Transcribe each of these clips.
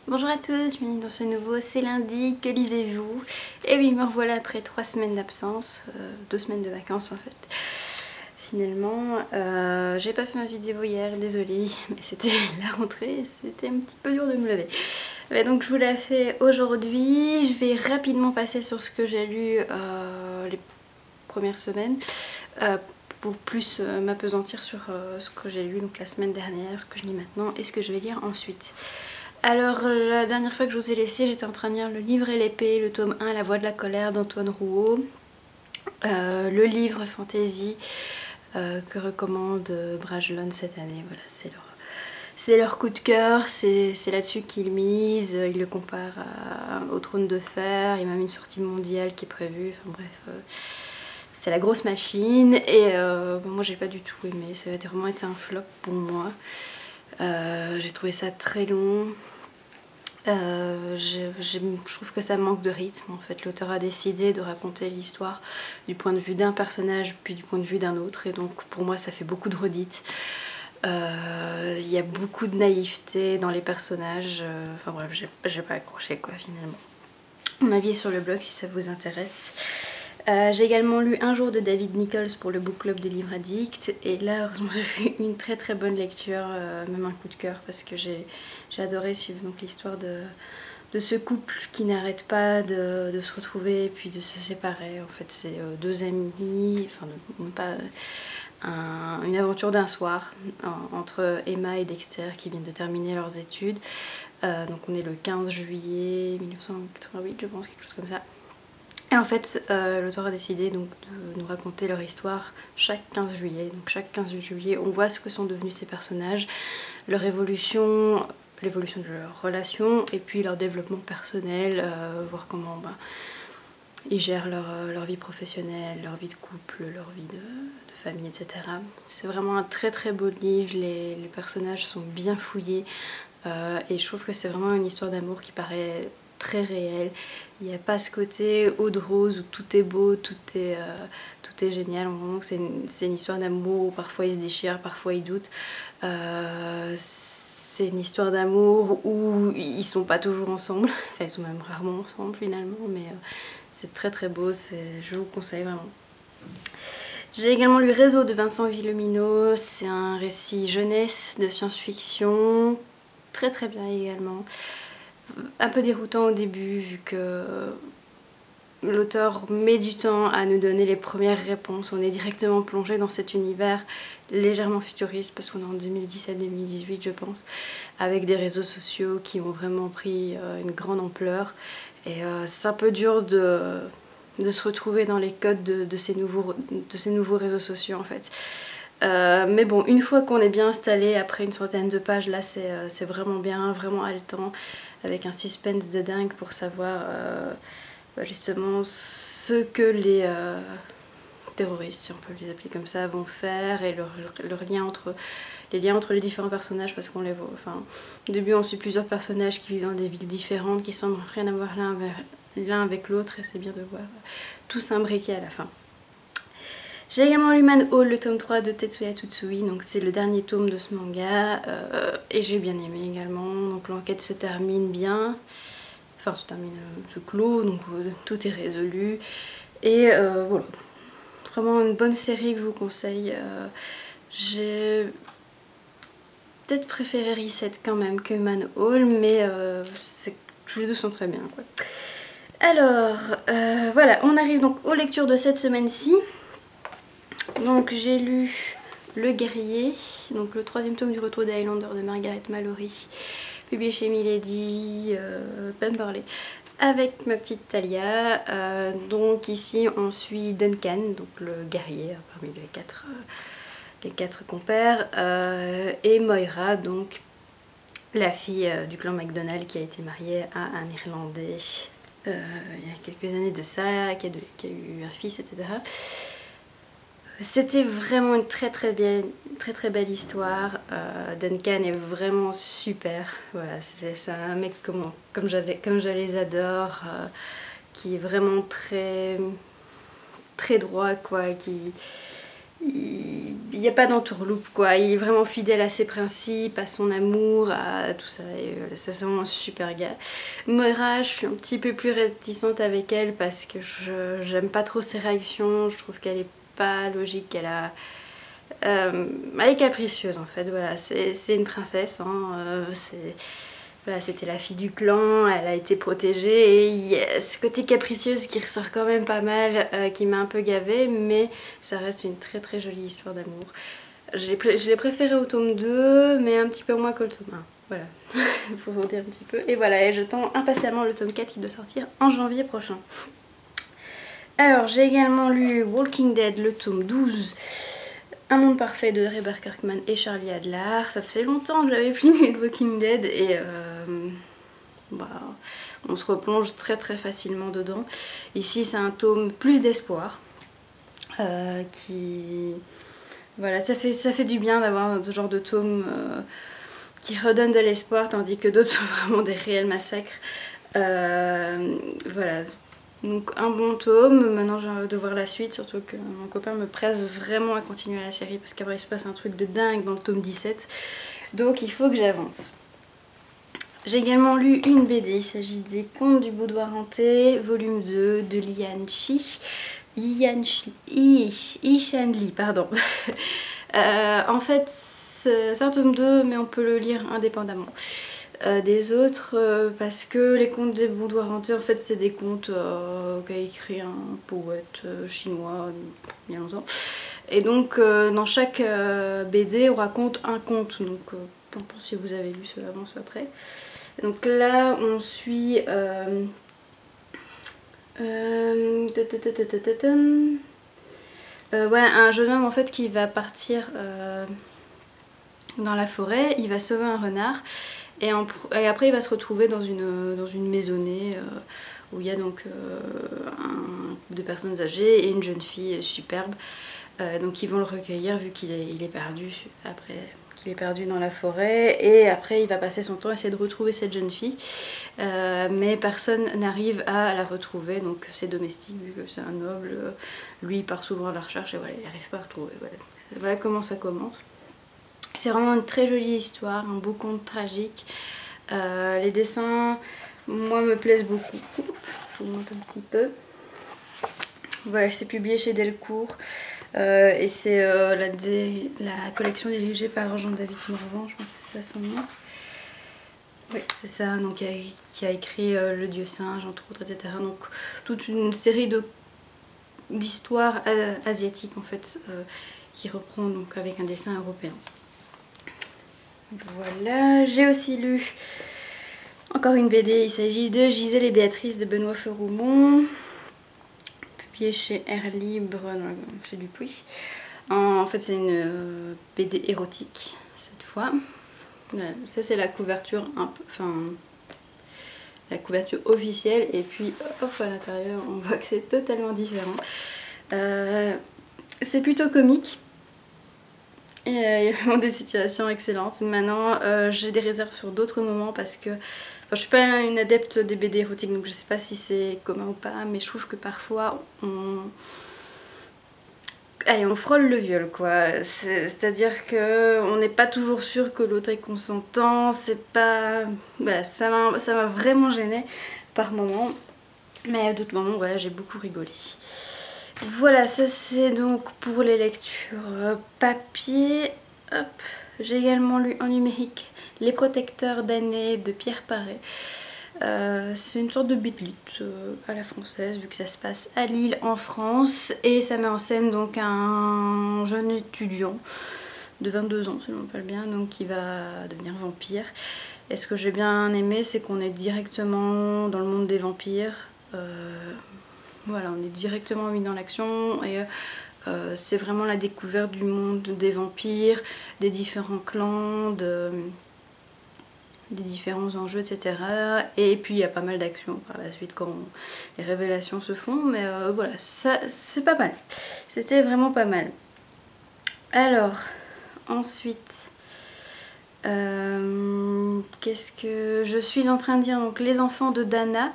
Bonjour à tous, bienvenue dans ce nouveau C'est lundi, que lisez-vous? Et oui, me revoilà après 3 semaines d'absence, 2 semaines de vacances en fait. Finalement, j'ai pas fait ma vidéo hier, désolée, mais c'était la rentrée, c'était un petit peu dur de me lever. Mais donc je vous la fais aujourd'hui, je vais rapidement passer sur ce que j'ai lu les premières semaines. Pour plus m'appesantir sur ce que j'ai lu donc la semaine dernière, ce que je lis maintenant et ce que je vais lire ensuite. Alors la dernière fois que je vous ai laissé, j'étais en train de lire Le Livre et l'Épée, le tome 1, La Voix de la Colère d'Antoine Rouault. Le livre fantasy que recommande Brajlon cette année, voilà, c'est leur coup de cœur, c'est là-dessus qu'ils misent, ils le comparent au Trône de Fer, il y a même une sortie mondiale qui est prévue, enfin bref... c'est la grosse machine et bon, moi j'ai pas du tout aimé, ça a vraiment été un flop pour moi. J'ai trouvé ça très long. Je trouve que ça manque de rythme en fait. L'auteur a décidé de raconter l'histoire du point de vue d'un personnage puis du point de vue d'un autre et donc pour moi ça fait beaucoup de redites. Il y a beaucoup de naïveté dans les personnages, enfin bref, j'ai pas accroché quoi finalement. Mon avis est sur le blog si ça vous intéresse. J'ai également lu Un jour de David Nichols pour le book club des livres addicts et là heureusement j'ai eu une très bonne lecture, même un coup de cœur parce que j'ai adoré suivre l'histoire de ce couple qui n'arrête pas de se retrouver et puis de se séparer. En fait c'est deux amis, enfin pas une aventure d'un soir entre Emma et Dexter qui viennent de terminer leurs études. Donc on est le 15 juillet 1988 je pense, quelque chose comme ça. Et en fait, l'auteur a décidé donc de nous raconter leur histoire chaque 15 juillet. Donc chaque 15 juillet, on voit ce que sont devenus ces personnages, leur évolution, l'évolution de leur relation et puis leur développement personnel, voir comment ils gèrent leur vie professionnelle, leur vie de couple, leur vie de famille, etc. C'est vraiment un très beau livre, les personnages sont bien fouillés et je trouve que c'est vraiment une histoire d'amour qui paraît très réel. Il n'y a pas ce côté eau de rose où tout est beau, tout est génial. Vraiment c'est une histoire d'amour où parfois ils se déchirent, parfois ils doutent. C'est une histoire d'amour où ils sont pas toujours ensemble, enfin ils sont même rarement ensemble finalement, mais c'est très beau, je vous conseille vraiment. J'ai également lu Réseau de Vincent Villomino, c'est un récit jeunesse de science-fiction, très bien également. Un peu déroutant au début vu que l'auteur met du temps à nous donner les premières réponses. On est directement plongé dans cet univers légèrement futuriste parce qu'on est en 2017-2018 je pense, avec des réseaux sociaux qui ont vraiment pris une grande ampleur et c'est un peu dur de se retrouver dans les codes de ces nouveaux réseaux sociaux en fait. Mais bon, une fois qu'on est bien installé, après une centaine de pages, là c'est vraiment bien, vraiment haletant, avec un suspense de dingue pour savoir justement ce que les terroristes, si on peut les appeler comme ça, vont faire et les liens entre les différents personnages parce qu'on les voit. Enfin, au début on suit plusieurs personnages qui vivent dans des villes différentes, qui semblent rien avoir l'un avec l'autre et c'est bien de voir tout s'imbriquer à la fin. J'ai également lu Man Hall, le tome 3 de Tetsuya Tsutsui, donc c'est le dernier tome de ce manga et j'ai bien aimé également, donc l'enquête se termine bien, enfin se clôt, donc tout est résolu et voilà, vraiment une bonne série que je vous conseille. J'ai peut-être préféré Reset quand même que Man Hall, mais tous les deux sont très bien quoi. Alors voilà, on arrive donc aux lectures de cette semaine-ci. Donc j'ai lu Le Guerrier, donc le 3e tome du Retour des Highlanders de Margaret Mallory, publié chez Milady, Pemberley, avec ma petite Talia. Donc ici on suit Duncan, donc le guerrier parmi les quatre compères, et Moira, donc la fille du clan MacDonald qui a été mariée à un Irlandais il y a quelques années de ça, qui a eu un fils, etc. C'était vraiment une très belle histoire. Duncan est vraiment super. Voilà, c'est un mec comme je les adore, qui est vraiment très droit quoi. Il n'y a pas d'entourloupe quoi, il est vraiment fidèle à ses principes, à son amour, à tout ça, et ça c'est vraiment super gars. Moira, je suis un petit peu plus réticente avec elle parce que j'aime pas trop ses réactions, je trouve qu'elle est pas logique, elle est capricieuse en fait, voilà, c'est une princesse, hein, voilà, c'était la fille du clan, elle a été protégée et il y a ce côté capricieuse qui ressort quand même pas mal, qui m'a un peu gavée, mais ça reste une très très jolie histoire d'amour. Je l'ai préférée au tome 2, mais un petit peu moins que le tome 1, voilà, pour vous dire un petit peu. Et voilà, et j'attends impatiemment le tome 4 qui doit sortir en janvier prochain. Alors, j'ai également lu Walking Dead, le tome 12. Un monde parfait de Rebecca Kirkman et Charlie Adler. Ça fait longtemps que j'avais fini de Walking Dead et bah, on se replonge très très facilement dedans. Ici c'est un tome plus d'espoir voilà, ça fait du bien d'avoir ce genre de tome qui redonne de l'espoir, tandis que d'autres sont vraiment des réels massacres. Voilà. Donc un bon tome, maintenant j'ai envie de voir la suite, surtout que mon copain me presse vraiment à continuer la série parce qu'après il se passe un truc de dingue dans le tome 17, donc il faut que j'avance. J'ai également lu une BD, il s'agit des Contes du Boudoir Hanté, volume 2 de Yi-Shan Lee, pardon. En fait c'est un tome 2 mais on peut le lire indépendamment des autres parce que les contes des boudoirs hantés en fait c'est des contes qu'a écrit un poète chinois bien longtemps, et donc dans chaque BD on raconte un conte, donc peu importe si vous avez lu cela avant ou après. Donc là on suit ouais, un jeune homme en fait qui va partir dans la forêt, il va sauver un renard. Et après il va se retrouver dans une maisonnée où il y a donc un groupe de personnes âgées et une jeune fille superbe. Donc ils vont le recueillir vu qu'il est perdu après qu'il est perdu dans la forêt, et après il va passer son temps à essayer de retrouver cette jeune fille. Mais personne n'arrive à la retrouver, donc ses domestiques, vu que c'est un noble, lui il part souvent à la recherche et voilà, il n'arrive pas à retrouver. Voilà comment ça commence. C'est vraiment une très jolie histoire, un beau conte tragique. Les dessins, moi, me plaisent beaucoup. Je vous montre un petit peu. Voilà, c'est publié chez Delcourt. Et c'est la collection dirigée par Jean-David Morvan, je pense que c'est ça son nom. Oui, c'est ça, donc qui a écrit Le Dieu Singe, entre autres, etc. Donc toute une série d'histoires asiatiques, en fait, qui reprend donc avec un dessin européen. Voilà, j'ai aussi lu encore une BD, il s'agit de Gisèle et Béatrice de Benoît Feroumont, publié chez Air Libre, chez Dupuis. En fait c'est une BD érotique cette fois. Voilà, ça c'est la couverture la couverture officielle, et puis hop, à l'intérieur on voit que c'est totalement différent. C'est plutôt comique. Il y a vraiment des situations excellentes. Maintenant, j'ai des réserves sur d'autres moments parce que je suis pas une adepte des BD érotiques, donc je sais pas si c'est commun ou pas, mais je trouve que parfois on frôle le viol quoi. C'est-à-dire que on n'est pas toujours sûr que l'autre est consentant. C'est pas, voilà, ça m'a vraiment gênée par moments, mais à d'autres moments voilà, j'ai beaucoup rigolé. Voilà, ça c'est donc pour les lectures papier. Hop. J'ai également lu en numérique Les Protecteurs d'année de Pierre Paré. C'est une sorte de beat-lit à la française, vu que ça se passe à Lille en France, et ça met en scène donc un jeune étudiant de 22 ans si je me rappelle bien, donc qui va devenir vampire. Et ce que j'ai bien aimé, c'est qu'on est directement dans le monde des vampires. Voilà, on est directement mis dans l'action, et c'est vraiment la découverte du monde des vampires, des différents clans, des différents enjeux, etc. Et puis il y a pas mal d'actions par la suite quand les révélations se font, mais voilà, ça c'est pas mal. C'était vraiment pas mal. Alors, ensuite, qu'est-ce que je suis en train de dire? Donc, Les Enfants de Dana,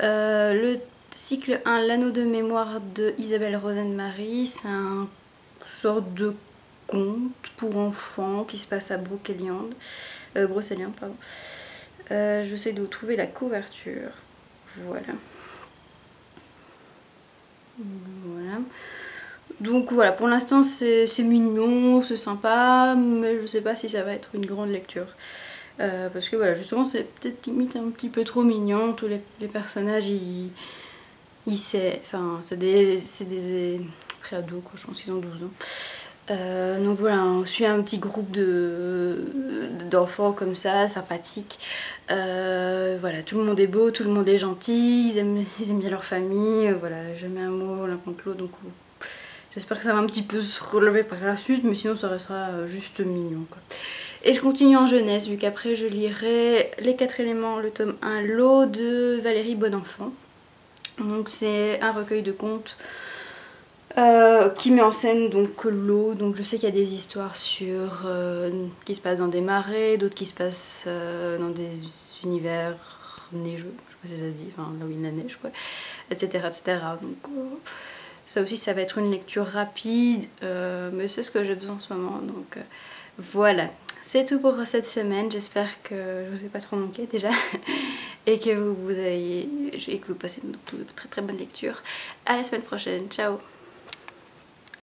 le cycle 1, L'Anneau de mémoire de Isabelle Rosen-Marie, c'est un sorte de conte pour enfants qui se passe à Brocéliande, pardon. J'essaie de vous trouver la couverture. Voilà. Voilà. Donc voilà, pour l'instant c'est mignon, c'est sympa, mais je sais pas si ça va être une grande lecture. Parce que voilà, justement c'est peut-être limite un petit peu trop mignon, tous les personnages c'est des pré-ados quoi, je pense qu'ils ont 12 ans. Donc voilà, on suit un petit groupe d'enfants comme ça, sympathiques. Voilà, tout le monde est beau, tout le monde est gentil, ils aiment bien leur famille. Voilà, je mets un mot l'un contre l'autre, donc j'espère que ça va un petit peu se relever par la suite, mais sinon ça restera juste mignon quoi. Et je continue en jeunesse, vu qu'après je lirai Les 4 éléments, le tome 1, L'eau de Valérie Bonenfant. Donc c'est un recueil de contes qui met en scène donc l'eau. Donc je sais qu'il y a des histoires qui se passent dans des marais, d'autres qui se passent dans des univers neigeux, je sais pas si ça se dit, enfin là où il y a la neige quoi, etc. Donc ça aussi ça va être une lecture rapide, mais c'est ce que j'ai besoin en ce moment, donc voilà. C'est tout pour cette semaine, j'espère que je vous ai pas trop manqué déjà et que vous passez de très très bonnes lectures. À la semaine prochaine, ciao.